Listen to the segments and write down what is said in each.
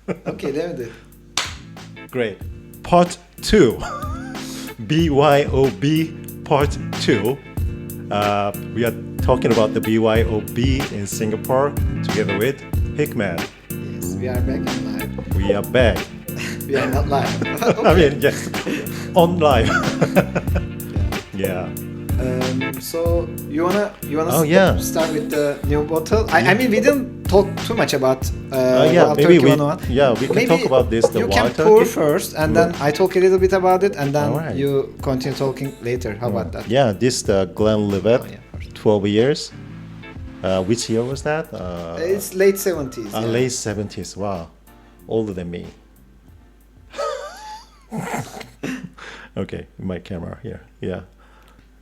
Okay, let me do it. Great. Part 2. BYOB Part 2. We are talking about the BYOB in Singapore together with Hikmet. Yes, we are back and live. We are back. We are not live. I mean, yes, on live. Yeah. So you wanna Oh, yeah. start with the new bottle? I mean, we didn't talk too much about Yeah, Wild maybe Turkey we 101. can Maybe talk about this. The you can Wild pour Turkey. first, and then I talk a little bit about it, and then Alright. you continue talking later. How about that? Yeah, this the Glenlivet, Oh, yeah, first. 12 years. Which year was that? It's late 70s. Yeah. Late 70s. Wow, older than me. Okay, my camera here. Yeah,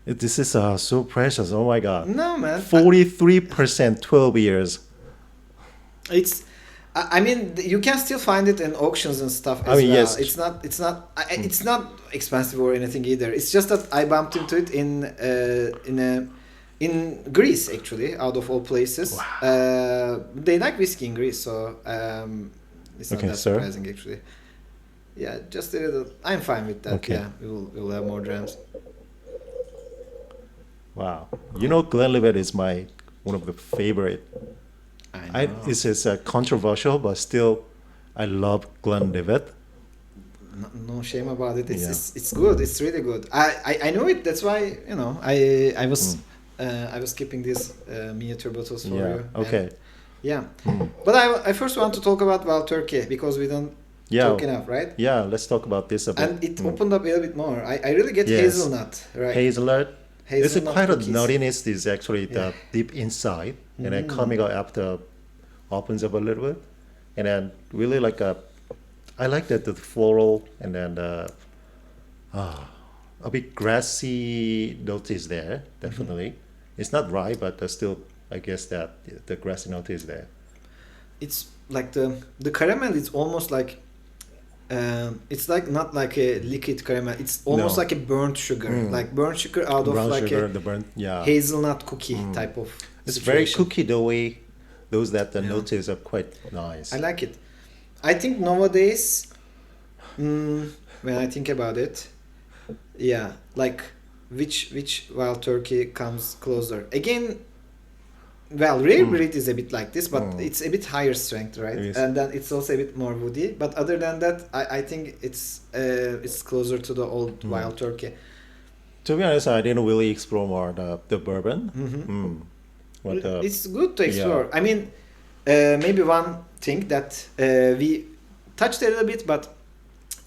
this is so precious. Oh my God. No, man. 43%, 12 years. It's. I mean, you can still find it in auctions and stuff as I mean, well. yes. It's not expensive or anything either. It's just that I bumped into it in Greece, actually, out of all places. They like whiskey in Greece, so it's not Okay, that sir. surprising, actually. Yeah, just a little. I'm fine with that. Okay. Yeah, we'll have more drams. Wow. You know, Glenlivet is one of the favorite. I know. This is controversial, but still, I love Glenlivet. No shame about it. Yeah. It's good. It's really good. I know it. That's why I was keeping these miniature bottles for Yeah. you. Okay. And, yeah. But I first want to talk about Wild Turkey because we don't Yeah. talk enough, right? Yeah. Let's talk about this a bit. And it opened up a little bit more. I really get Yes. hazelnut, right? Hazelnut. There's Hazelnut quite a cookies. nuttiness is actually Yeah. deep inside, and then coming out after opens up a little bit, and then really I like that the floral and then a bit grassy note is there definitely. It's not rye, but there's still I guess that the grassy note is there. It's like the caramel is almost like it's like not like a liquid caramel. It's almost No. like a burnt sugar, like burnt sugar out of Brown like sugar, a the burnt, yeah. hazelnut cookie type of. It's very situation. cookie doughy. Those that the notes are quite nice. I like it. I think nowadays, when I think about it, yeah, like which Wild Turkey comes closer again. Well, rare breed is a bit like this, but it's a bit higher strength, right? It is. And then it's also a bit more woody. But other than that, I think it's closer to the old Wild Turkey. To be honest, I didn't really explore more the bourbon. But, It's good to yeah. explore. I mean, maybe one thing that we touched a little bit, but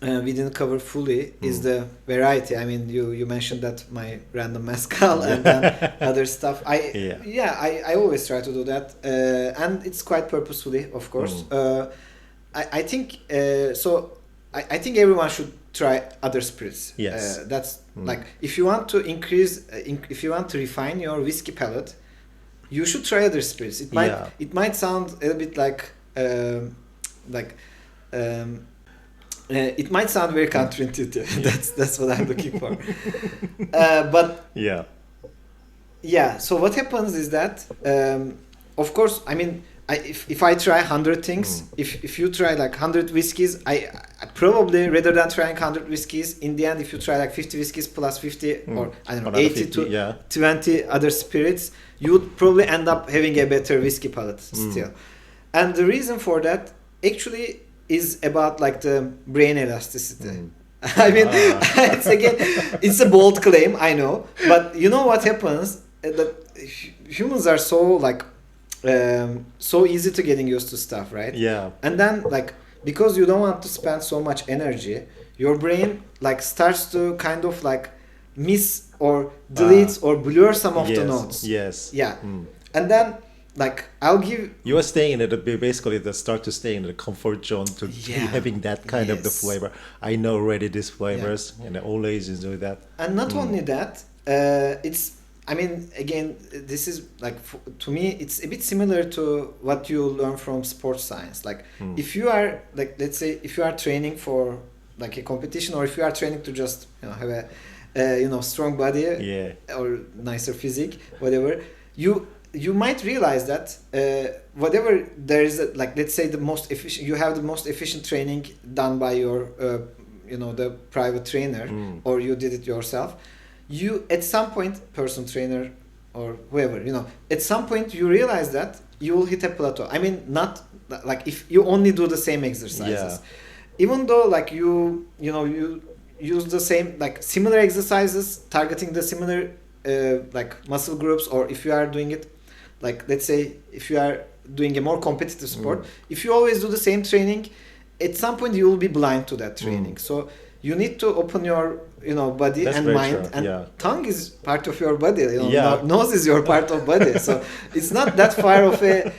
we didn't cover fully is the variety. I mean, you mentioned that my random mezcal and then other stuff. I always try to do that, and it's quite purposefully, of course. I think so. I think everyone should try other spirits. Yes. That's like if you want to increase, if you want to refine your whiskey palate, you should try other spirits. It might sound a little bit like it might sound very counterintuitive. That's what I'm looking for. But yeah. So what happens is that, of course, I mean, if I try 100 things, if you try like 100 whiskeys, I probably rather than trying 100 whiskeys, in the end, if you try like 50 whiskeys plus 50 or I don't know, Another 80 50, to 20 other spirits, you would probably end up having a better whiskey palate still. And the reason for that actually is about like the brain elasticity. I mean, it's a bold claim, I know, but you know what happens? That humans are so like so easy to getting used to stuff, right? Yeah. And then like because you don't want to spend so much energy, your brain like starts to kind of like miss or deletes or blur some of the notes. Yes. Yeah. And then like I'll give you are staying in basically the start to stay in the comfort zone to be having that kind of the flavor. I know already these flavors and I always enjoy that. And not only that, it's I mean again this is like to me it's a bit similar to what you learn from sports science. Like if you are like let's say if you are training for like a competition or if you are training to just have a strong body or nicer physique, whatever, you you might realize that whatever there is, like let's say the most efficient, you have the most efficient training done by your, the private trainer, or you did it yourself. You at some point, personal trainer or whoever, at some point you realize that you will hit a plateau. I mean, not like if you only do the same exercises, even though like you use the same, like similar exercises targeting the similar like muscle groups, or if you are doing it, like let's say if you are doing a more competitive sport, if you always do the same training, at some point you will be blind to that training. So you need to open your body. That's and mind true. And tongue is part of your body, nose is your part of body, so it's not that far of a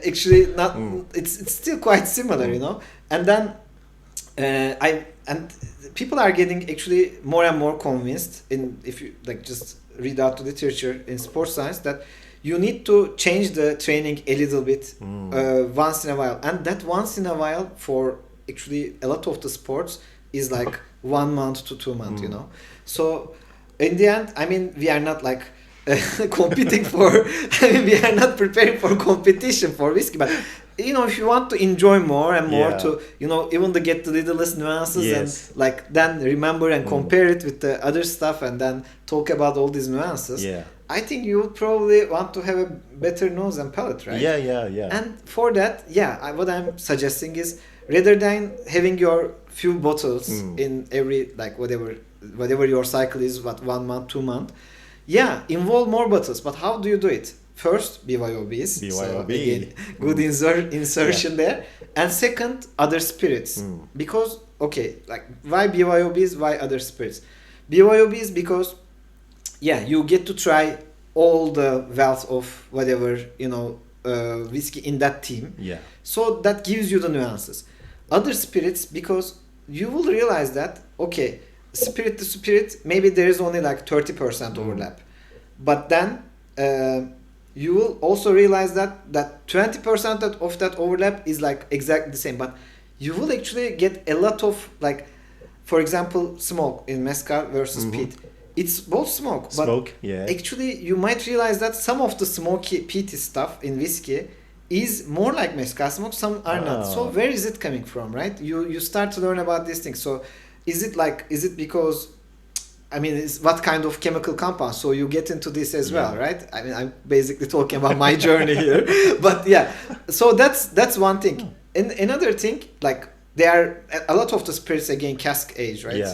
actually not it's still quite similar, and then and people are getting actually more and more convinced, if you like just read out the literature in sports science, that you need to change the training a little bit once in a while, and that once in a while for actually a lot of the sports is like 1 month to 2 months, so in the end, I mean, we are not like competing for we are not preparing for competition for whiskey, but if you want to enjoy more and more to even to get the littlest nuances and like then remember and compare it with the other stuff and then talk about all these nuances, I think you would probably want to have a better nose and palate, right? And for that, what I'm suggesting is, rather than having your few bottles in every, like whatever your cycle is, 1 month, 2 months, involve more bottles. But how do you do it? First, BYOBs. So again, good insertion there. And second, other spirits. Because, like why BYOBs, why other spirits? BYOBs because, you get to try all the wealth of whatever, whiskey in that team. So that gives you the nuances. Other spirits because you will realize that, spirit to spirit, maybe there is only like 30% overlap. But then you will also realize that 20% of that overlap is like exactly the same. But you will actually get a lot of, like, for example, smoke in mezcal versus peat. It's both smoke, but actually you might realize that some of the smoky peaty stuff in whiskey is more like mezcal smoke, some are not. So where is it coming from, right? You start to learn about these things. So is it because, I mean, it's what kind of chemical compound? So you get into this as well, right? I mean, I'm basically talking about my journey here, but so that's one thing. And another thing, like, there are a lot of the spirits, again, cask age, right?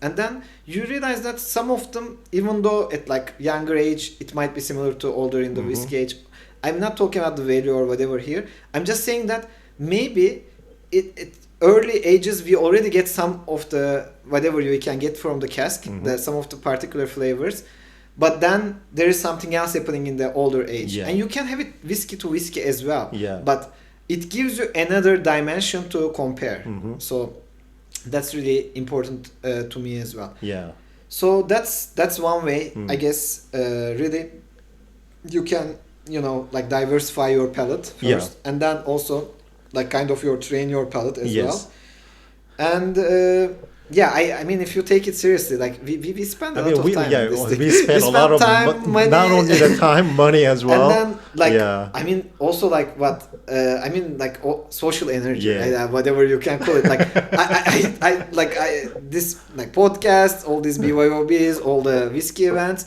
And then you realize that some of them, even though at like younger age, it might be similar to older in the whiskey age. I'm not talking about the value or whatever here. I'm just saying that maybe it early ages we already get some of the whatever you can get from the cask, some of the particular flavors, but then there is something else happening in the older age, and you can have it whiskey to whiskey as well. But it gives you another dimension to compare. So that's really important to me as well. So that's one way, I guess. Really, you can like diversify your palate first, and then also like kind of train your palate as well. And I mean, if you take it seriously, like we spend a lot of time. We spend a lot of time, money, not only the time, money as well. And then like I mean, also like what I mean, like social energy, whatever you can call it. Like I this like podcast, all these BYOBs, all the whiskey events,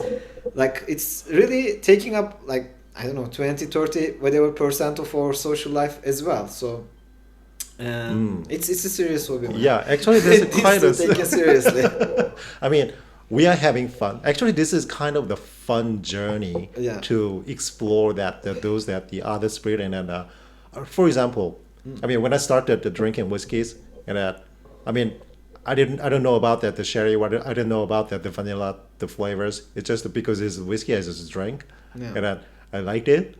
like it's really taking up like, I don't know, 20, 30, whatever % of our social life as well. So it's a serious hobby. Actually, this is quite take it seriously. I mean, we are having fun. Actually, this is kind of the fun journey to explore the other spirit. And for example, I mean, when I started drinking whiskeys, and I mean, I don't know about the sherry. I didn't know about the vanilla, the flavors. It's just because it's whiskey I just drank, and I liked it.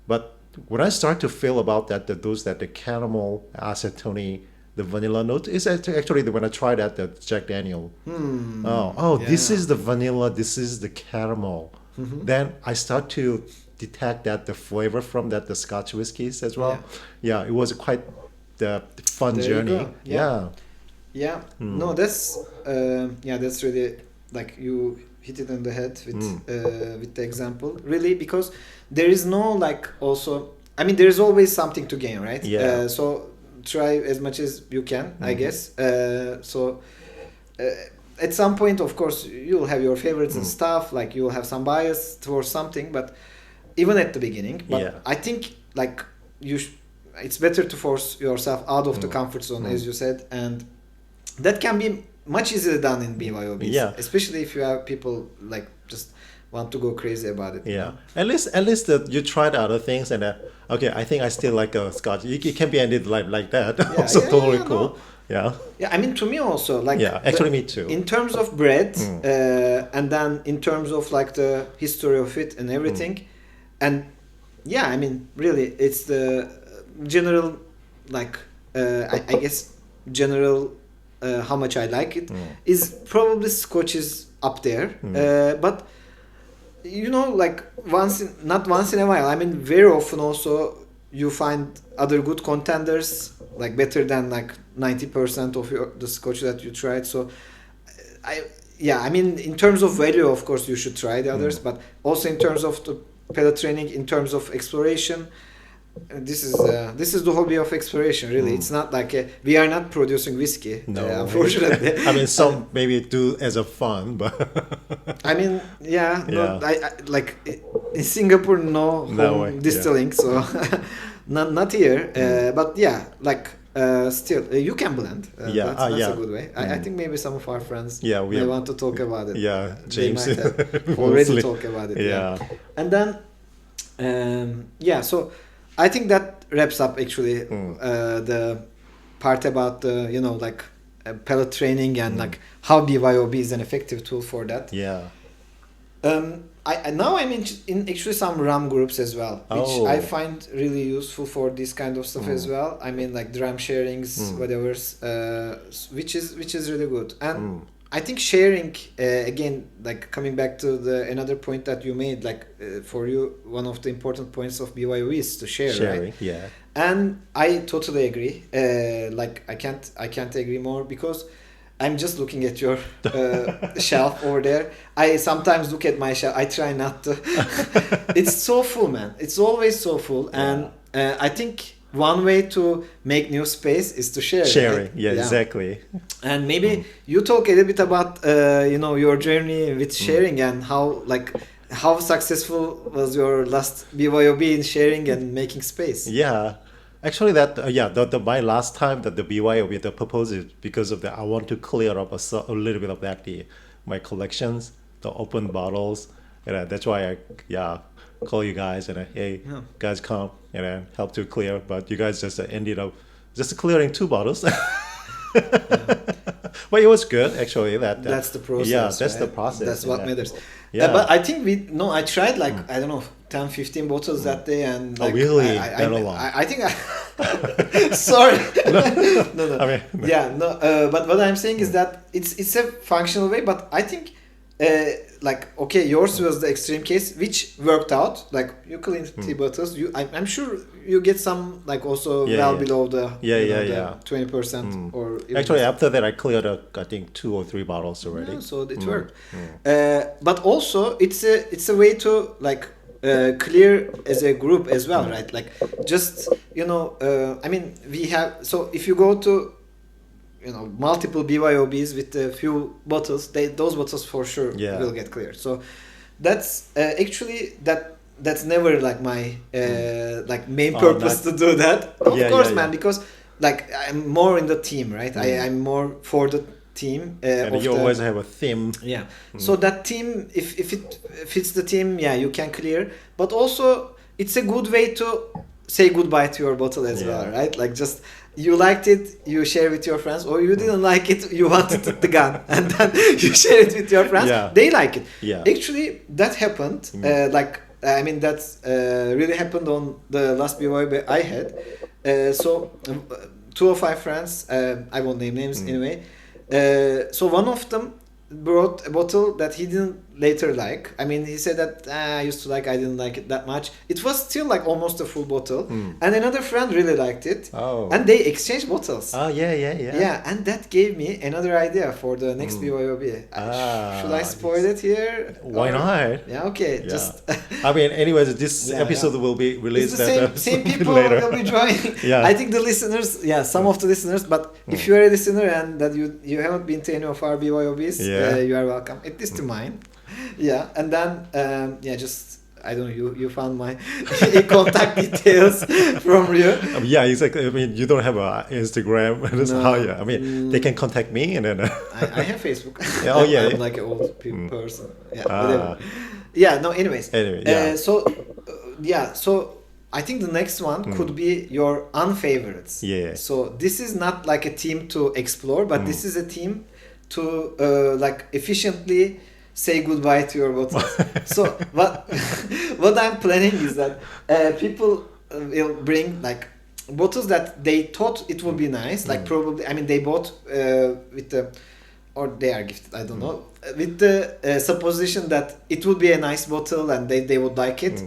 But when I start to feel about the caramel, acetone, the vanilla note, is actually when I tried the Jack Daniel. This is the vanilla, this is the caramel. Then I start to detect the flavor from the Scotch whiskeys as well. It was quite the fun journey. No, that's really, like, you hit it on the head with the example, really, because there is no like also. I mean, there is always something to gain, right? Yeah. So try as much as you can, I guess. At some point, of course, you'll have your favorites and stuff. Like you'll have some bias towards something, but even at the beginning. But I think like it's better to force yourself out of the comfort zone, as you said, and that can be much easier done in BYOBs. Yeah. Especially if you have people like just want to go crazy about it. Yeah, You know? at least that you tried other things and okay, I think I still like a Scotch. It can be ended like that. Also totally cool. No. Yeah. Yeah, I mean, to me also, like actually me too. In terms of bread, and then in terms of like the history of it and everything, and yeah, I mean, really, it's the general like I guess general how much I like it is probably Scotch is up there, but. You know, like not once in a while. I mean, very often also you find other good contenders, like better than like 90% of the Scotch that you tried. So, I mean, in terms of value, of course, you should try the others, but also in terms of the palate training, in terms of exploration, this is the hobby of exploration. Really, it's not like we are not producing whiskey. No, unfortunately. I mean, some maybe do as a fun, but I mean, no, I like in Singapore, no home distilling, so not here. But yeah, like still you can blend. That's a good way. I think maybe some of our friends may want to talk about it. Yeah, James they might have already talk about it. Yeah. And then so I think that wraps up actually the part about the like palate training and like how BYOB is an effective tool for that. Yeah. I'm in actually some RAM groups as well, which I find really useful for this kind of stuff as well. I mean, like dram sharings, whatever's, which is really good. And I think sharing again, like coming back to another point that you made, like for you, one of the important points of BYOB is to share, sharing, right? Yeah. And I totally agree. Like I can't agree more, because I'm just looking at your shelf over there. I sometimes look at my shelf. I try not to. It's so full, man. It's always so full. And I think one way to make new space is to share. Sharing, right? yeah, exactly. And maybe you talk a little bit about your journey with sharing and how successful was your last BYOB in sharing and making space. Yeah. Actually, my last time that the BYOB, the purpose is because of that. I want to clear up a little bit of that my collections, the open bottles, and that's why I call you guys and guys come and help to clear. But you guys just ended up just clearing 2 bottles. But it was good actually. That's the process. Yeah, that's the process. That's what matters. Yeah. But I think I tried I don't know 10, 15 bottles that day, and like, really? I think sorry. No. I mean, but what I'm saying is that it's a functional way, but I think yours was the extreme case, which worked out. Like you clean 3 bottles, I'm sure you get some also below the 20% or even actually after that I cleared I think 2 or 3 bottles already. Yeah, so it worked. But also it's a way to clear as a group as well, right? Like just I mean we have, so if you go to multiple BYOBs with a few bottles, those bottles for sure will get cleared. So that's actually that's never my main purpose to do that. Of course, man, because I'm more in the team, right? I'm more for the team. And you always have a theme. Yeah. So that team, if it fits the team, you can clear. But also, it's a good way to say goodbye to your bottle as well, right? Like just you liked it, you share with your friends, or you didn't like it, you wanted the gun, and then you share it with your friends. Yeah. They like it. Yeah. Actually, that happened. I mean, that's really happened on the last BYOB I had. So 2 of my friends, I won't name names anyway. So one of them brought a bottle that he didn't later like. I mean, he said that I used to like, I didn't like it that much. It was still like almost a full bottle. And another friend really liked it. Oh. And they exchanged bottles. Oh, yeah. Yeah, and that gave me another idea for the next BYOB. Should I spoil it here? Why not? Yeah, okay. Yeah. Just I mean, anyways, this episode will be released the same people later. will be joining. Yeah. I think the listeners, some of the listeners, but if you're a listener and that you haven't been to any of our BYOBs, you are welcome. At least to mine. Yeah, and then just I don't know. You found my contact details from Rio. Yeah, exactly. I mean, you don't have a Instagram. That's how. Yeah, I mean, they can contact me, and then. I have Facebook. Oh yeah. I'm like an old person. Yeah, whatever. Yeah. No. Anyways. Anyway. Yeah. So I think the next one could be your unfavorites. Yeah. So this is not like a team to explore, but this is a team to like efficiently say goodbye to your bottles. So what I'm planning is that people will bring like bottles that they thought it would be nice, like probably, I mean, they bought with the, or they are gifted, I don't know, with the supposition that it would be a nice bottle and they would like it,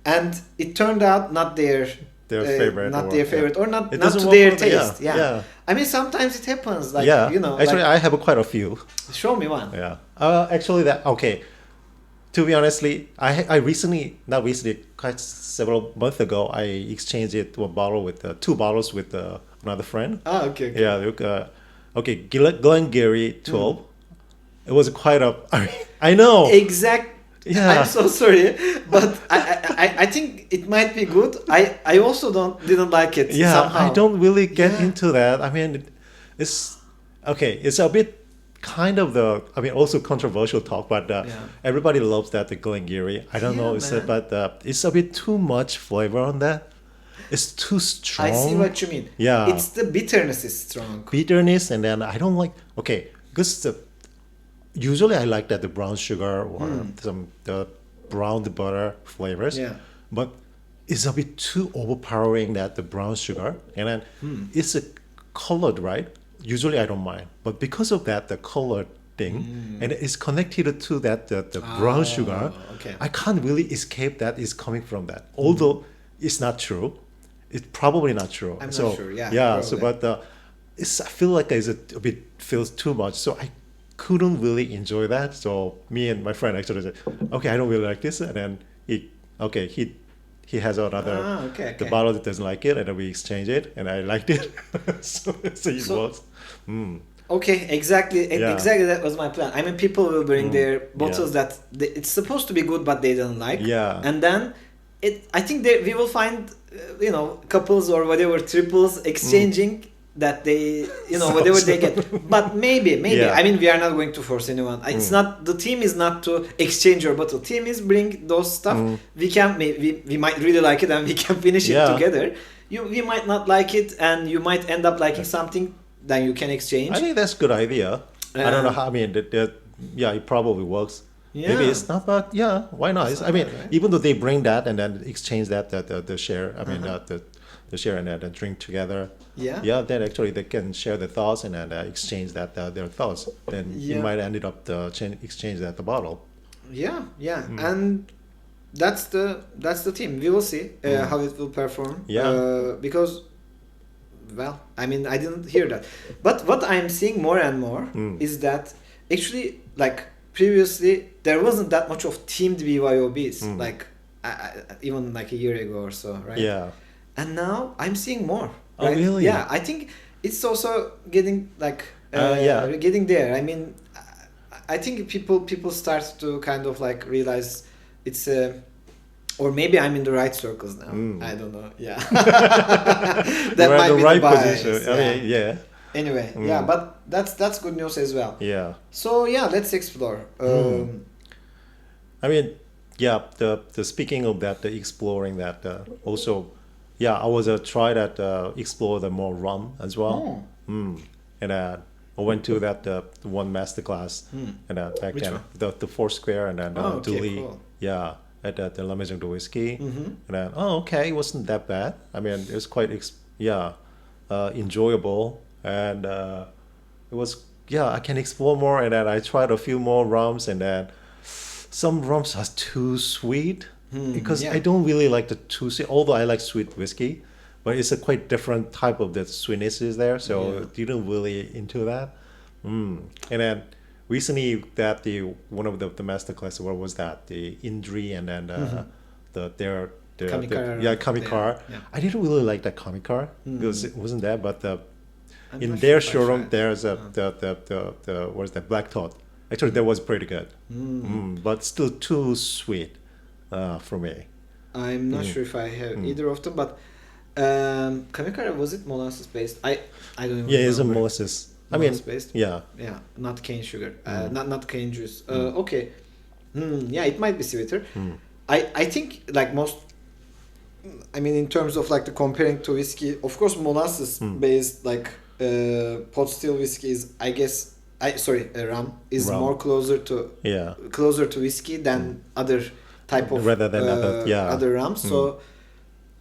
and it turned out not their favorite, or not to their taste. Yeah. I mean, sometimes it happens. Like, you know. Actually, like, I have quite a few. Show me one. Yeah. Actually, to be honestly, not recently, quite several months ago, I exchanged it to a bottle with two bottles with another friend. Ah, okay. Yeah. Glengarry 12. It was quite a. I know. Exact. Yeah. I'm so sorry, but I think it might be good. I also didn't like it. Yeah, somehow. I don't really get into that. I mean, it's okay. It's a bit kind of also controversial talk, but everybody loves that, the Glengarry. I don't know, but it's a bit too much flavor on that. It's too strong. I see what you mean. Yeah, it's the bitterness is strong. Bitterness, and then I don't like. Okay, because usually I like that the brown sugar or the brown butter flavors. Yeah. But it's a bit too overpowering, that the brown sugar, and then it's a colored, right? Usually I don't mind, but because of that, the colored thing, and it's connected to that the brown sugar. Okay. I can't really escape that is coming from that. Although it's not true, it's probably not true. I'm not sure. Yeah. Yeah. Probably. So, but I feel like it's a bit feels too much. So I couldn't really enjoy that. So me and my friend actually said, okay, I don't really like this, and then he has another the bottle that doesn't like it, and then we exchange it, and I liked it. so it works. Okay, exactly that was my plan. I mean, people will bring their bottles that it's supposed to be good, but they don't like. Yeah. And then I think we will find couples or whatever, triples exchanging that they whatever they get. But maybe I mean, we are not going to force anyone. It's not, the team is not to exchange your bottle. Team is bring those stuff. We can we might really like it and we can finish it together. We might not like it, and you might end up liking something that you can exchange. I think that's a good idea. I don't know how. I mean, it probably works. Yeah. Maybe it's not, but why not? I mean, right? Even though they bring that and then exchange that the share. I mean, the share and then drink together. Yeah. Then actually they can share their thoughts and then exchange their thoughts. Then you might end up exchange the bottle. Yeah. And that's the team. We will see how it will perform. Yeah. Because, well, I mean, I didn't hear that, but what I'm seeing more and more is that actually, like, previously there wasn't that much of teamed BYOBs, like even like a year ago or so, right? Yeah. And now I'm seeing more. Right? Oh, really? Yeah, I think it's also getting like getting there. I mean, I think people start to kind of like realize it's or maybe I'm in the right circles now. I don't know. Yeah, that might be the bias. Position. I mean, yeah. Anyway, but that's good news as well. Yeah. So let's explore. I mean, the speaking of that, the exploring that also. Yeah, I was try that explore the more rum as well. And I went to that one masterclass and back then the Four Square and then Duli. Cool. Yeah, at the La Maison de Whisky. And then it wasn't that bad. I mean, it was quite enjoyable, and it was I can explore more. And then I tried a few more rums, and then some rums are too sweet because yeah. I don't really like the too sweet. Although I like sweet whiskey, but it's a quite different type of the sweetness is there. So didn't really into that. And then recently that the one of the master class, what was that, the Indri and then Kamikar. Yeah. I didn't really like that Kamikar because it wasn't there, but I'm in not their sure if I showroom tried. there's the what's that, Black Thought. Actually that was pretty good. But still too sweet for me. I'm not sure if I have either of them, but Kamikara, was it molasses based? I don't even Yeah, it's a remember. molasses. I mean, based. yeah. Yeah, not cane sugar. Not cane juice. Okay. Yeah, it might be sweeter. I think like most. I mean, in terms of like the comparing to whiskey, of course, molasses based like pot still whiskey is, I guess. Rum is Rum. more closer to whiskey than other type of Rather than other rums. So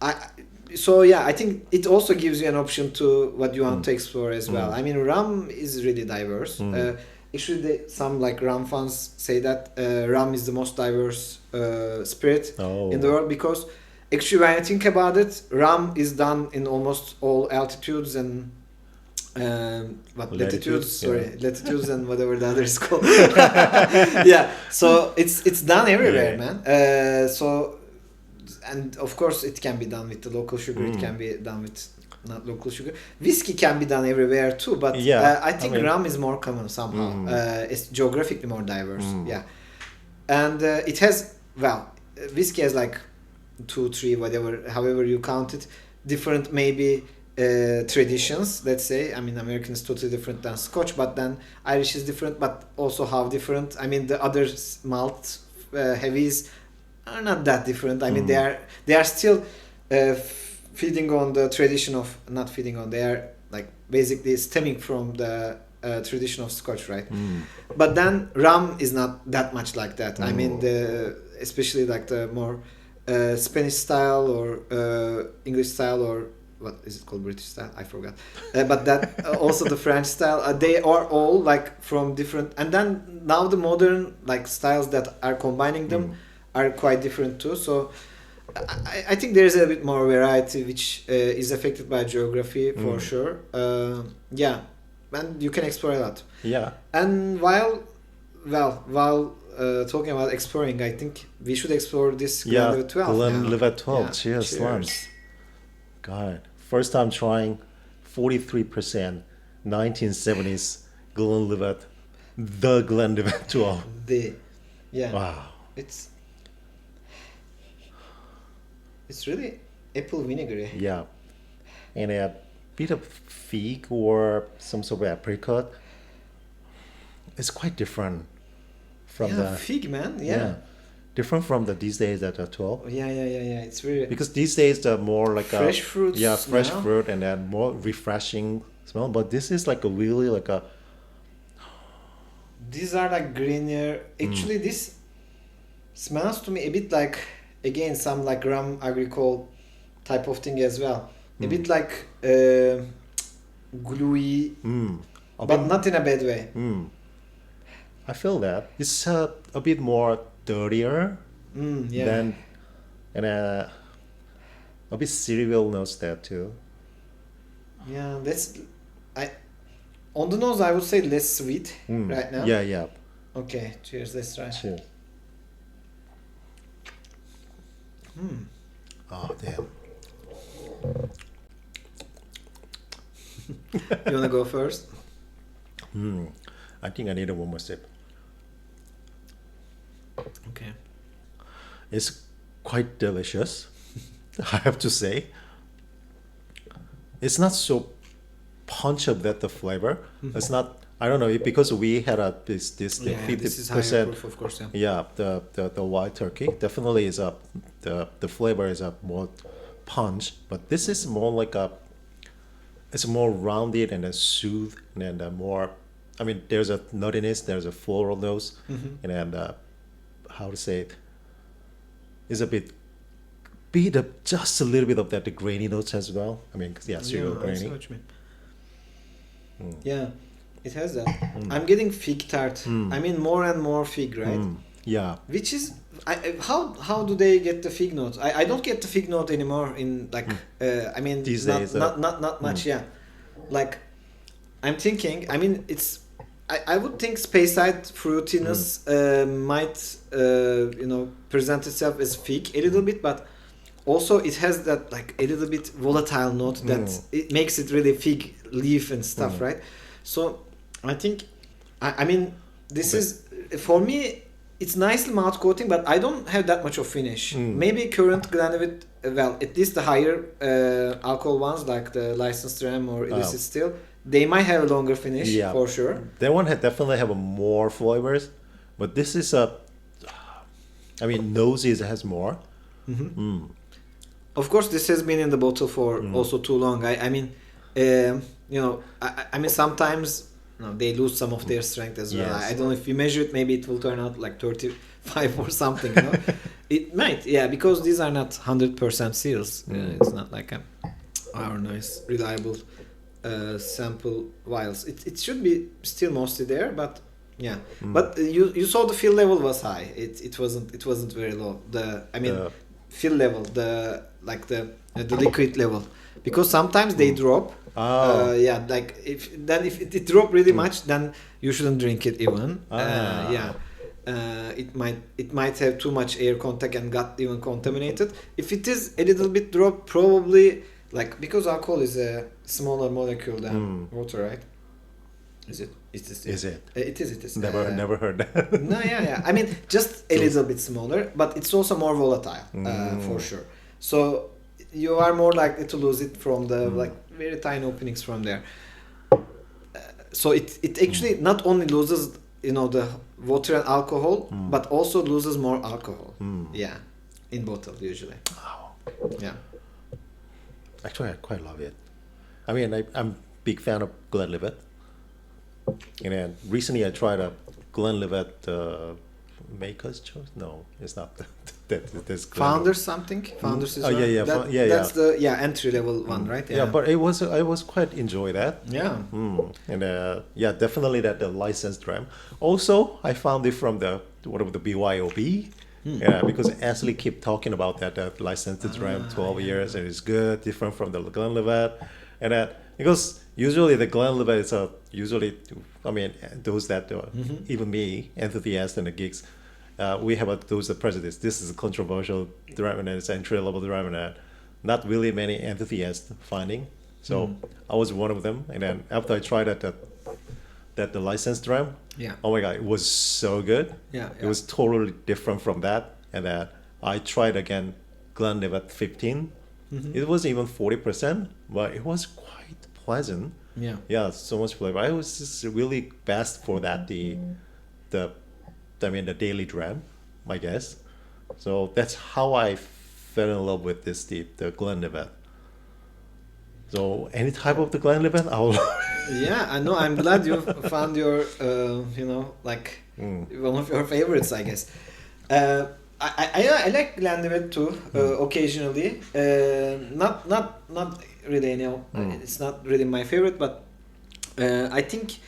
I think it also gives you an option to what you want to explore as well. I mean, rum is really diverse. Actually, some like rum fans say that rum is the most diverse spirit in the world, because actually when I think about it, rum is done in almost all altitudes and latitudes and whatever the other is called. Yeah, so it's done everywhere, man. So, and of course it can be done with the local sugar, it can be done with not local sugar. Whiskey can be done everywhere too, but I think rum is more common somehow. It's geographically more diverse. Yeah, and it has, whiskey has like 2, 3, whatever, however you count it, different maybe traditions, let's say. I mean, American is totally different than Scotch, but then Irish is different, but also how different. I mean, the other malt heavies are not that different. I mean, they are still feeding on the tradition of, not feeding on, they are like basically stemming from the tradition of Scotch, right? But then rum is not that much like that. I mean, especially like the more Spanish style or English style, or what is it called, British style? I forgot. But that also the French style. They are all like from different. And then now the modern like styles that are combining them are quite different too. So I think there is a bit more variety, which is affected by geography for sure. Yeah, and you can explore a lot. Yeah. And while talking about exploring, I think we should explore this Glenlivet 12 Glenlivet 12. Yeah. Cheers, Lance. God, first time trying 43% 1970s Glenlivet, the Glenlivet 12. Wow. It's really apple vinegary. Yeah, and a bit of fig or some sort of apricot. It's quite different from the fig, man. Different from the these days that are 12. Yeah. It's really, because these days they're more like fresh fruits. Yeah, fresh fruit and then more refreshing smell. But this is like a really like a. These are like greener. Actually, this smells to me a bit like, again, some like rum agricole type of thing as well. A bit like gluey, but not in a bad way. I feel that it's a bit more dirtier than, and a bit cereal notes there too. Yeah, on the nose I would say less sweet right now. Yeah. Okay, cheers. Let's try. Cheers. Oh damn. You wanna go first? I think I need one more sip. Okay. It's quite delicious, I have to say. It's not so punch of that the flavor. It's not. I don't know, because we had this 50%. This is higher proof, of course. Yeah, the white turkey definitely is the flavor is a more punch, but this is more like it's more rounded and then soothed and then more. I mean, there's a nuttiness, there's a floral notes, and then how to say it, is a bit of just a little bit of that the grainy notes as well. I mean, cereal grainy. I see what you mean. Yeah, it has that. I'm getting fig tart. I mean, more and more fig, right? Yeah. Which is how do they get the fig note? I don't get the fig note anymore in like I mean These not days, not much. Yeah, like I'm thinking. I mean it's. I would think Speyside fruitiness might present itself as fig a little bit, but also it has that like a little bit volatile note that it makes it really fig leaf and stuff, right? So I think I mean this is for me. It's nicely mouth coating, but I don't have that much of finish. Maybe current Glenlivet, well, at least the higher alcohol ones like the licensed ram or illicit still, they might have a longer finish for sure. That one definitely have more flavors, but this is I mean, noses has more. Of course, this has been in the bottle for also too long. I mean, I mean sometimes. No, they lose some of their strength as well. I don't know if you measure it, maybe it will turn out like 35 or something. It might, because these are not 100% seals. It's not like our nice, reliable sample vials. It should be still mostly there, but yeah. But you saw the fill level was high. It wasn't very low. Fill level, the liquid level, because sometimes they drop. Like if it drop really much, then you shouldn't drink it even. It might have too much air contact and got even contaminated. If it is a little bit drop, probably like because alcohol is a smaller molecule than water, right? Is it? Is it? It is. Never heard that. No, yeah. I mean, just a little bit smaller, but it's also more volatile, for sure. So you are more likely to lose it from the like very tiny openings from there. So it actually not only loses the water and alcohol, but also loses more alcohol. Yeah, in bottle usually. Wow. Yeah. Actually, I quite love it. I mean, I'm big fan of Glenlivet. And then recently I tried a Glenlivet Maker's Choice. No, it's not that's Founders something. Founders is that's the entry level one, right? Yeah, but I was quite enjoy that. Yeah. And definitely that the licensed dram. Also, I found it from the BYOB. Yeah, because Ashley keep talking about that licensed dram 12 years and it's good, different from the Glenlivet, and that because usually the Glenlivet is those that even me enthusiast and the geeks. We have those prejudice. This is a controversial dram and it's entry level dram and not really many enthusiasts finding. So I was one of them. And then after I tried the licensed dram, oh my god, it was so good. It was totally different from that. And then I tried again Glenlivet 15. It was even 40%, but it was quite pleasant. So much flavor. I was just really best for that the daily dram, I guess. So that's how I fell in love with the Glenlivet. So any type of the Glenlivet, I'll Yeah, I know. I'm glad you found your one of your favorites, I guess. I like Glenlivet too, occasionally. Not really, it's not really my favorite, but I think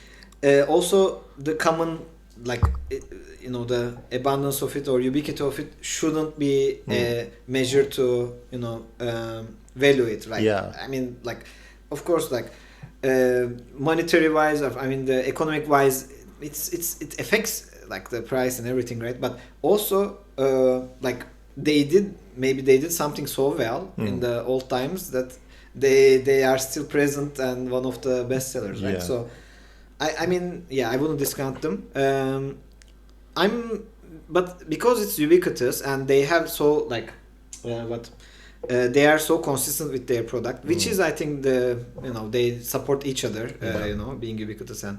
also the common the abundance of it or ubiquity of it shouldn't be measured to value it, right? I mean, of course, monetary wise, the economic wise, it affects the price and everything, right? But also they did something so well in the old times that they are still present and one of the best sellers, right? So I wouldn't discount them. But because it's ubiquitous and they have so they are so consistent with their product, which is I think they support each other, being ubiquitous and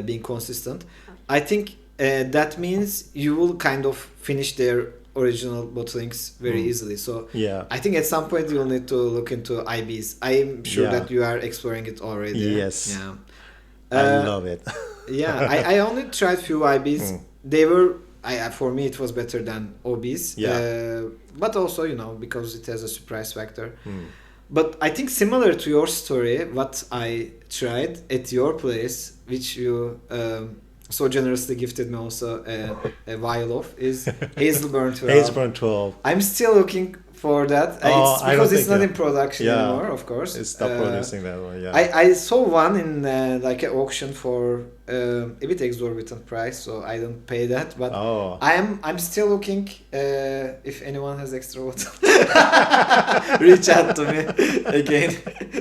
being consistent. I think that means you will kind of finish their original bottlings very easily. So I think at some point you'll need to look into IBs. I'm sure that you are exploring it already. Yes. Yeah. I love it. I only tried few IBs. They were for me it was better than OBs. But also because it has a surprise factor. But I think similar to your story, what I tried at your place, which you so generously gifted me also a vial of is Hazelburn 12. Hazelburn 12. I'm still looking for that. It's because it's not in production anymore, of course. It's not producing that one. Yeah. I saw one in like an auction for a bit exorbitant price, so I don't pay that. But I'm still looking. If anyone has extra bottle, reach out to me again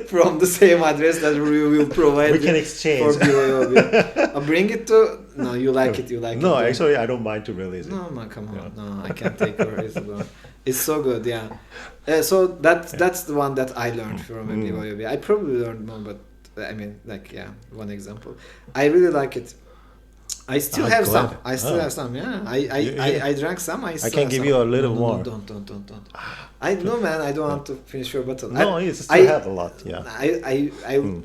from the same address that we will provide. We can exchange for BYOB. Bring it to. No, you like it. You like it. No, actually, I don't mind to release it. No, man, come on. No, I can't take your Hazelburn. It's so good, yeah. So that's the one that I learned from BYOB. I probably learned more, but I mean, like, yeah, one example. I really like it. I still have some. I still have some. Yeah, I drank some. I can give you a little more. No, don't. I know, man. I don't want to finish your bottle. No, you still have a lot. Yeah. I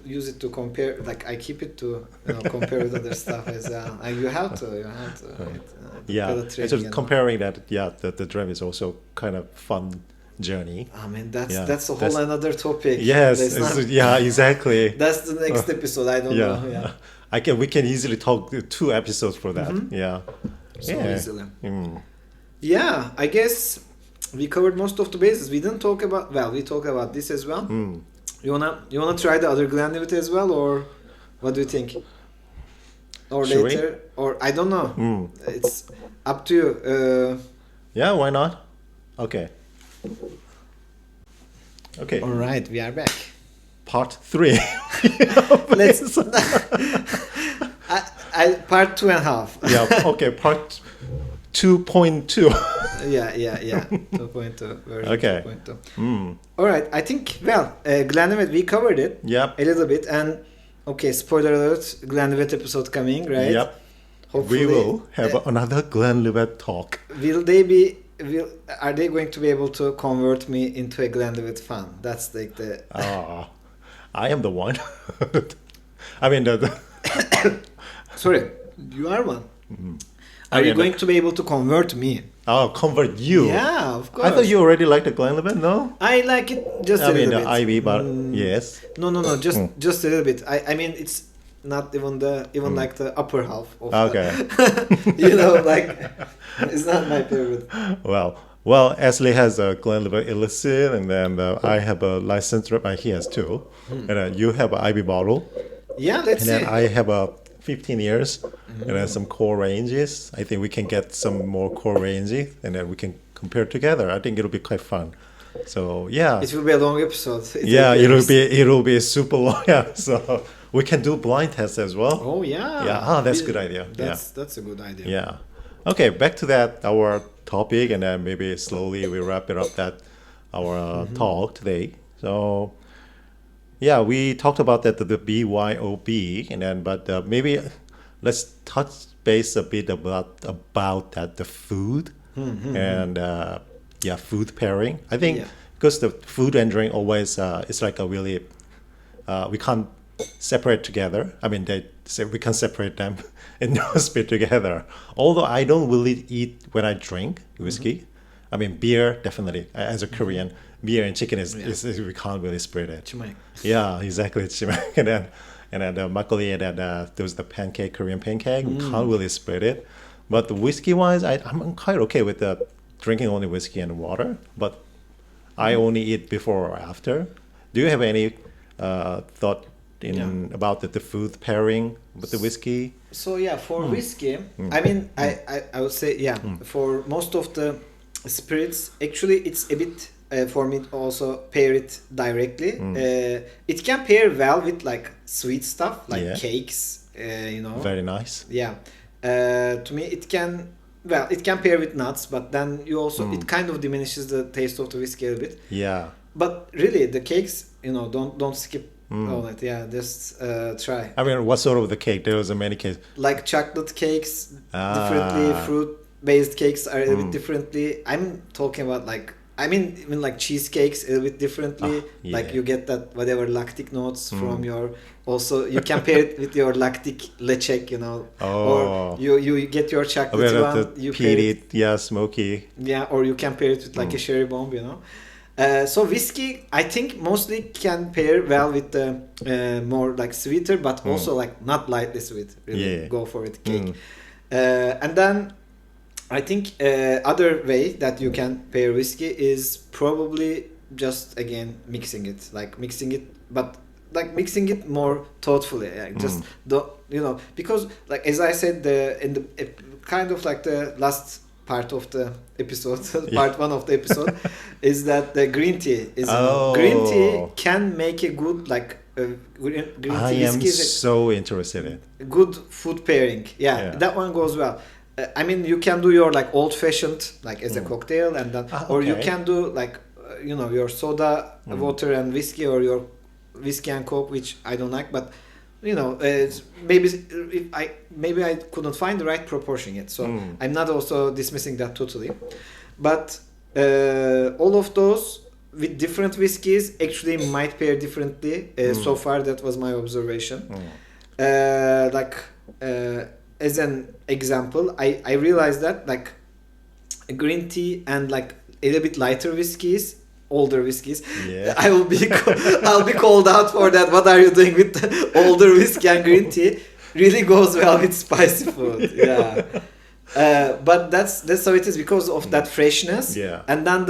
use it to compare. Like I keep it to compare with other stuff as well. You have to. Right? So comparing that, the dream is also kind of fun journey. I mean, that's a whole another topic. Yes, exactly. That's the next episode. I don't know. Yeah. We can easily talk 2 episodes for that. Mm-hmm. Yeah. So easily. Yeah, I guess we covered most of the bases. We didn't talk about. Well, we talked about this as well. You wanna try the other Glenlivet as well, or what do you think? Or Should later, or I don't know. It's up to you. Yeah, why not? Okay. All right, we are back. Part 3. Let's. Part 2.5. Yeah. Okay. Part 2.2. Yeah. 2.2 version. Okay. 2.2. All right. I think Glenlivet, we covered it. Yep. A little bit, and okay. Spoiler alert: Glenlivet episode coming, right? Yep. Hopefully, we will have another Glenlivet talk. Are they going to be able to convert me into a Glenlivet fan? That's like the. I am the one. I mean Sorry, you are one. Are you going to be able to convert me? Oh, convert you? Yeah, of course. I thought you already liked the Glenlivet. No. I like it just a little bit. I mean the IB, but yes. No, just a little bit. I mean it's not even like the upper half of. Okay. Like it's not my favorite. Well, Ashley has a Glenlivet illicit, and then I have a licensed rep. He has 2, and you have an IB bottle. Yeah, let's see. And then I have a 15 years, and then some core ranges. I think we can get some more core ranges, and then we can compare together. I think it'll be quite fun. So yeah. It will be a long episode. It'll be super long. Yeah, so we can do blind tests as well. Oh yeah. Yeah. That's a good idea. That's a good idea. Yeah. Okay, back to our topic, and then maybe slowly we wrap it up our talk today. So yeah, we talked about the BYOB, and then maybe let's touch base a bit about that the food and food pairing. I think because the food and drink always it's like a really we can't separate together. I mean they say we can separate them and not spit together. Although I don't really eat when I drink whiskey. I mean beer definitely as a Korean. Beer and chicken is we can't really split it. Chimaek. Yeah, exactly. Chimaek. And then the makgeolli, and then there's the pancake, Korean pancake. We can't really split it. But the whiskey wise, I'm quite okay with drinking only whiskey and water. But I only eat before or after. Do you have any thought about the food pairing with the whiskey? So for whiskey, I mean I would say for most of the spirits, actually it's a bit. For me to also pair it directly. It can pair well with like sweet stuff like cakes, Very nice. Yeah. To me it can pair with nuts, but then you also it kind of diminishes the taste of the whiskey a little bit. Yeah. But really the cakes, don't skip all that. Yeah, just try. I mean, what sort of the cake? There was many cakes. Like chocolate cakes, differently. Fruit-based cakes are a little bit differently. I'm talking about even like cheesecakes a little bit differently. Like you get that whatever lactic notes from your. Also, you can pair it with your lactic lechek, or you get your chocolate one. You pair it, smoky. Yeah, or you can pair it with like a sherry bomb, So whiskey, I think mostly can pair well with the more like sweeter, but also like not lightly sweet. Really go for it, cake. And then I think other way that you can pair whiskey is probably just again mixing it, but like mixing it more thoughtfully. Like just because like as I said in the kind of like the last part of the episode, part 1 of the episode, is that the green tea is green tea can make a good like green tea whiskey is so interested in good food pairing. That one goes well. I mean, you can do your like old fashioned like as a cocktail, and then or you can do like your soda water and whiskey, or your whiskey and coke, which I don't like, but maybe I couldn't find the right proportion yet, so I'm not also dismissing that totally, but all of those with different whiskeys actually might pair differently. So far that was my observation. As an example, I realized that like green tea and like a little bit lighter whiskeys, older whiskeys, I'll be called out for that. What are you doing with the older whiskey and green tea? Really goes well with spicy food. But that's how it is, because of that freshness. And then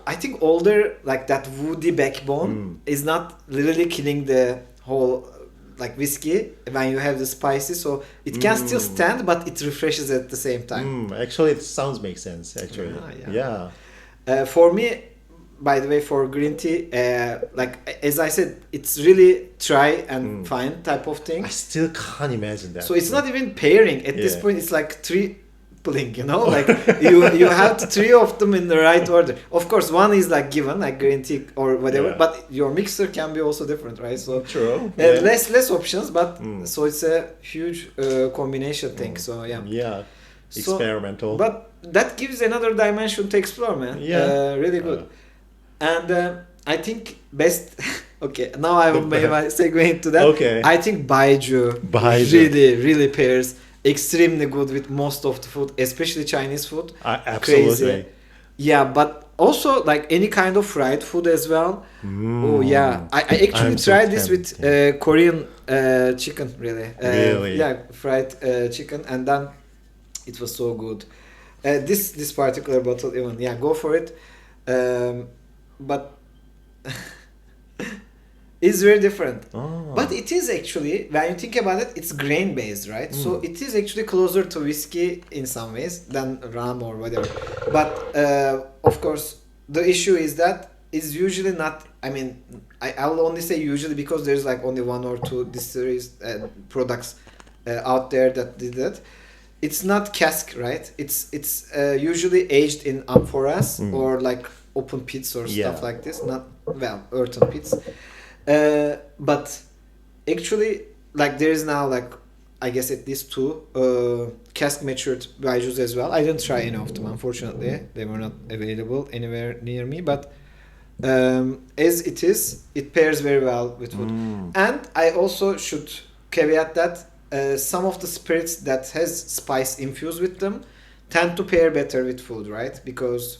I think older, like that woody backbone is not literally killing the whole like whiskey when you have the spicy, so it can still stand, but it refreshes at the same time. Actually, it sounds makes sense. Actually, for me, by the way, for green tea, like as I said, it's really try and find type of thing. I still can't imagine that. So it's not even pairing at this point. It's like tripling, like you have 3 of them in the right order. Of course, one is like given, like green tea or whatever, but your mixer can be also different, right? So true. Less options, but so it's a huge combination thing. So experimental. But that gives another dimension to explore, man. Really good. And I think best. Okay, now I will maybe segue into that. Okay. I think Baijiu really pairs extremely good with most of the food, especially Chinese food. Absolutely. Crazy. Yeah, but also like any kind of fried food as well. Oh yeah, I actually tried this with Korean chicken. Really. Yeah, fried chicken, and then it was so good. This particular bottle even. Yeah, go for it. But it's very different. But it is actually, when you think about it, it's grain based, right? So it is actually closer to whiskey in some ways than rum or whatever. But of course, the issue is that it's usually not. I mean, I will only say usually because there's like only 1 or 2 distilleries products out there that did that. It's not cask, right? It's usually aged in amphoras or like open pits or stuff like this. Not earthen pits. But actually, like there is now like I guess at least 2 cask matured Baijus as well. I didn't try any of them, unfortunately. They were not available anywhere near me. But as it is, it pairs very well with food. And I also should caveat that some of the spirits that has spice infused with them tend to pair better with food, right? Because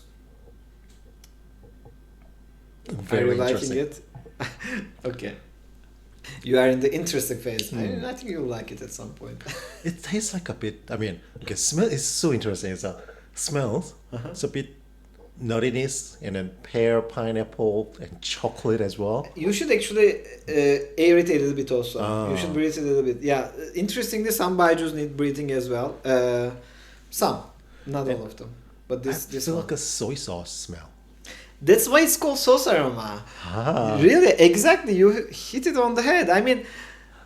very are you liking it? Okay. You are in the interesting phase. I think you'll like it at some point. It tastes like a bit, I mean, smell is so interesting. It's smells, it's a bit nuttiness, and then pear, pineapple, and chocolate as well. You should actually air it a little bit also. You should breathe it a little bit. Yeah, interestingly, some Baijus need breathing as well. Some, not all of them. But this feel one. like a soy sauce smell. That's why it's called sauce aroma. Really, exactly. You hit it on the head. I mean,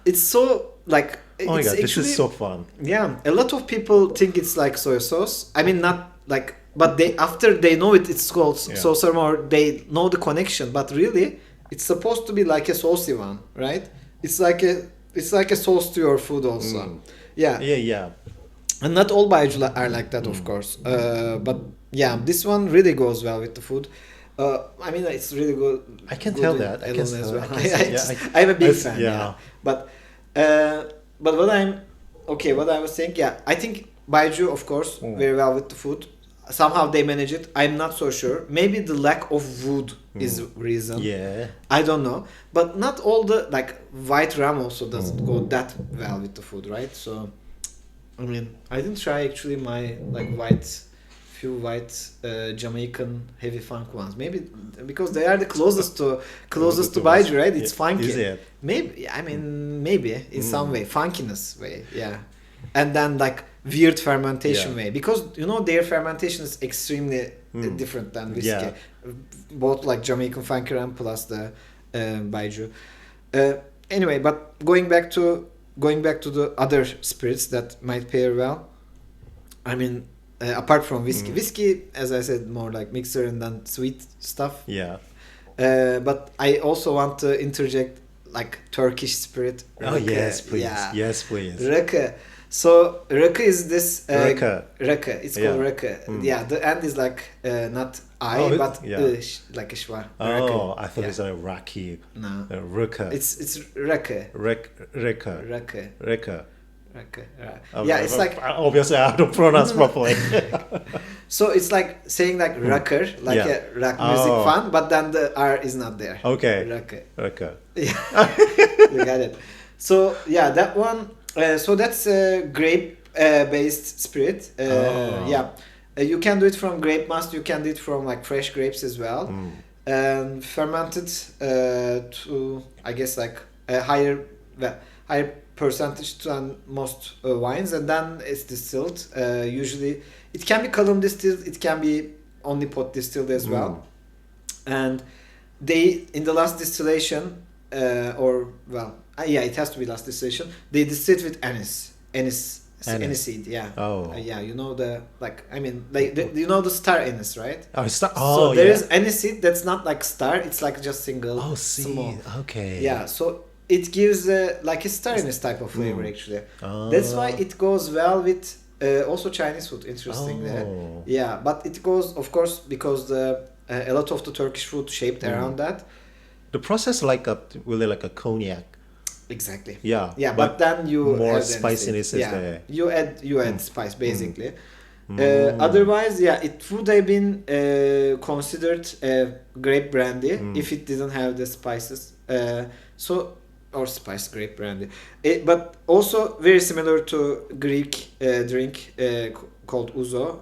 it's so like. Oh my god, this is so fun. Yeah, a lot of people think it's like soy sauce. I mean, not like, but after they know it's called sauce aroma, or they know the connection. But really, it's supposed to be like a saucy one, right? It's like a sauce to your food also. Yeah. And not all Baiju are like that, of course. But yeah, this one really goes well with the food. I mean, it's really good. I can tell that. I'm a big fan. Yeah. But what I was saying, I think Baiju, of course, very well with the food. somehow they manage it. I'm not so sure. Maybe the lack of wood is reason. Yeah. I don't know. But not all the like white rum also doesn't go that well with the food, right? So I mean, I didn't try actually my like few white Jamaican heavy funk ones. Maybe because they are the closest to Baiju, right? It's funky. Is it? Maybe maybe in some way, funkiness way, yeah. And then like weird fermentation way, because you know their fermentation is extremely different than whiskey. Yeah. Both like Jamaican funky rum plus the Baiju. Anyway, but going back to the other spirits that might pair well. I mean, apart from whiskey, as I said, more like mixer and then sweet stuff. Yeah. But I also want to interject like Turkish spirit. Oh Rakı. yes, please. Yeah. Yes, please. Rakı. So rakı is this Rakı. Rakı. It's called rakı. Yeah, the end is like not I but like ishwa. Oh, I thought it's like Raki. No. Rakı. It's rakı. Rakı. Rakı. Rakı. Rakı. Okay, Yeah, it's like obviously I don't pronounce properly. so it's like saying like rocker, like a rock music fan, but then the R is not there. Okay. Rakı. Rakı. Yeah, you got it. So yeah, that one. So that's a grape based spirit. Yeah, you can do it from grape must. You can do it from like fresh grapes as well, and fermented to I guess like a higher percentage than most wines, and then it's distilled. Usually, it can be column distilled. It can be only pot distilled as well, and they in the last distillation it has to be last distillation. They distill it with anise seed. Yeah. Oh. Yeah, you know the like. I mean, like you know the star anise, right? Oh, star. So Oh, there is anise seed that's not like star. It's like just single. Oh, seed. Small. Okay. Yeah. So it gives like a star anise type of flavor actually. Oh. That's why it goes well with also Chinese food. Interestingly. Oh. Yeah, but it goes of course because a lot of the Turkish food shaped around that. The process like a cognac. Exactly. Yeah. Yeah, but then you more add spiciness is there. You add spice basically. Otherwise, it would have been considered a grape brandy if it didn't have the spices. Or spice grape brandy. But also very similar to Greek drink called ouzo,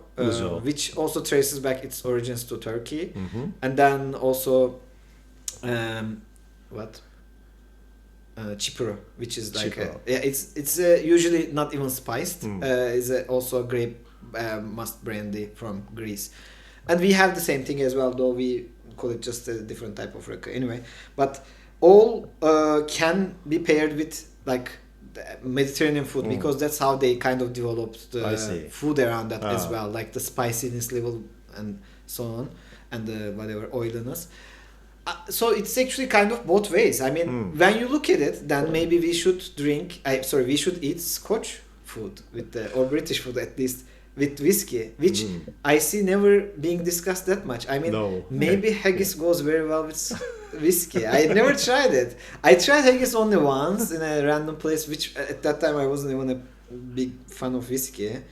which also traces back its origins to Turkey, and then also chipuro, which is like it's usually not even spiced. Is also a grape must brandy from Greece, and we have the same thing as well, though we call it just a different type of rakı. Anyway, but all can be paired with like Mediterranean food because that's how they kind of developed the food around that as well, like the spiciness level and so on, and the whatever oiliness. So it's actually kind of both ways. I mean, when you look at it, then maybe we should we should eat Scotch food or British food at least with whiskey, which I see never being discussed that much. I mean, maybe haggis goes very well with whiskey. I never tried it. I tried haggis only once in a random place, which at that time I wasn't even a big fan of whiskey.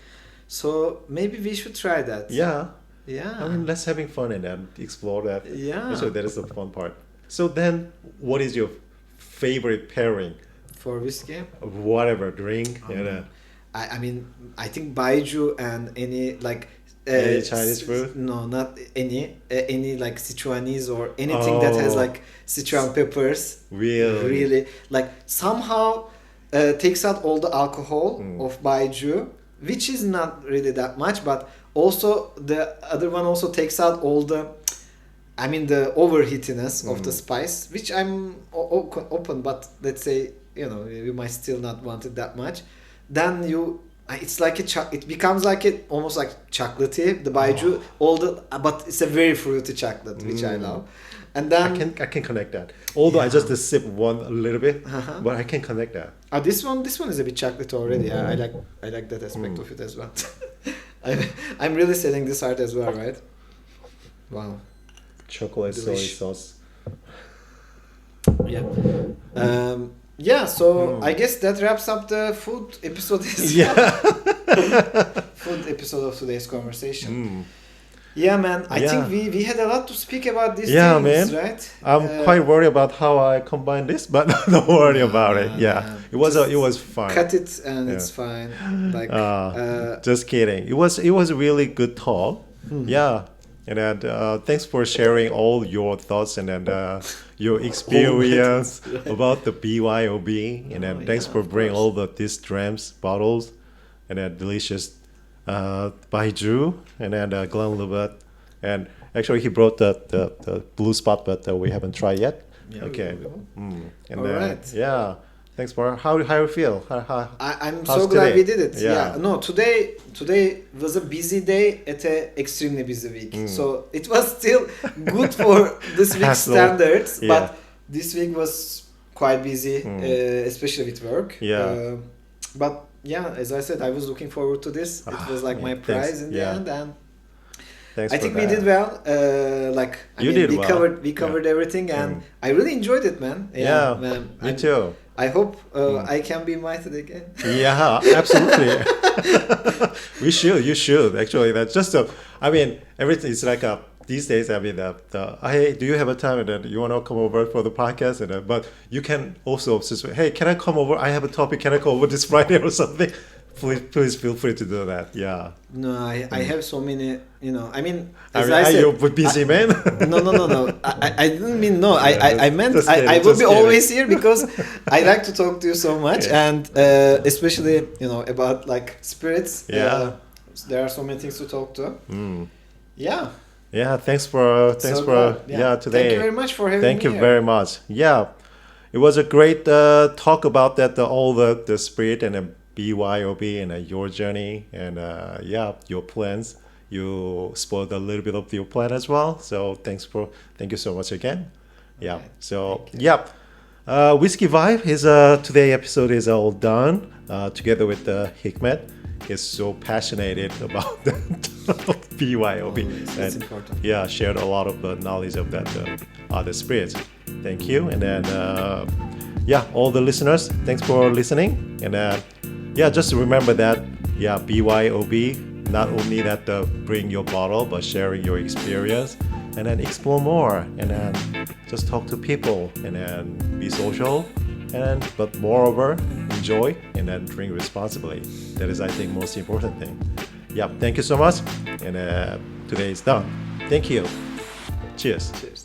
So maybe we should try that. Yeah. Yeah. I mean, let's having fun and then explore that. Yeah. So that is the fun part. So then, what is your favorite pairing? For whiskey? Whatever, drink. I mean, I think Baiju and any like... any Chinese food? No, not any like Sichuanese or anything that has like Sichuan peppers. Really. Like somehow takes out all the alcohol of Baiju, which is not really that much, but also the other one also takes out all the overheatiness of the spice, which I'm open, but let's say you might still not want it that much. Then it's like it becomes like almost like chocolatey, the Baiju, but it's a very fruity chocolate, which I love. And then I can connect that. Although I just sip one a little bit, but I can connect that. This one is a bit chocolate already. I like that aspect of it as well. I'm really selling this art as well, right? Wow. Chocolate soy sauce. Yeah. So I guess that wraps up the food episode. Food episode of today's conversation. Yeah, man. I think we had a lot to speak about these yeah, things, man. right? I'm quite worried about how I combine this, but don't worry about it. Yeah, it was fun. Cut it and it's fine. Like, just kidding. It was a really good talk. Yeah. And then thanks for sharing all your thoughts and then your experience about the BYOB. And then thanks for bringing all these drams, bottles, and then delicious by Drew and then Glenlivet. And actually, he brought the blue spot, but we haven't tried yet. Yeah, okay. And all right. Yeah. Thanks, Bar. How you feel? I'm so glad we did it. Yeah. No, today was a busy day at an extremely busy week. So it was still good for this week's standards, but this week was quite busy, especially with work. Yeah. But yeah, as I said, I was looking forward to this. It was like my prize in the end, and I think we did well. We covered everything, and I really enjoyed it, man. Yeah, man. Me too. I hope I can be invited again. Yeah, absolutely. You should actually. That's just everything is like these days. I mean, hey, do you have a time and then you want to come over for the podcast? And but you can also just, hey, can I come over? I have a topic. Can I come over this Friday or something? Please feel free to do that. Yeah. No, I have so many. I mean, you're busy, man. No. I didn't mean no. I meant I will be always here because I like to talk to you so much, and especially about like spirits. Yeah. There are so many things to talk to. Yeah. Yeah. Thanks for today. Thank you very much for having me. Thank you very much. Yeah, it was a great talk about that all the spirit and the BYOB and your journey and your plans. You spoiled a little bit of your plan as well. So thank you so much again. Yeah. Okay. So Whisky Vibe is today episode is all done. Together with Hikmet, is so passionate about the BYOB. That's important. Yeah, shared a lot of knowledge of that other spirits. Thank you, and then all the listeners, thanks for listening, and just remember that BYOB, not only that bring your bottle, but sharing your experience, and then explore more, and then just talk to people, and then be social, but moreover, enjoy, and then drink responsibly. That is, I think, most important thing. Yeah, thank you so much, and today is done. Thank you. Cheers. Cheers.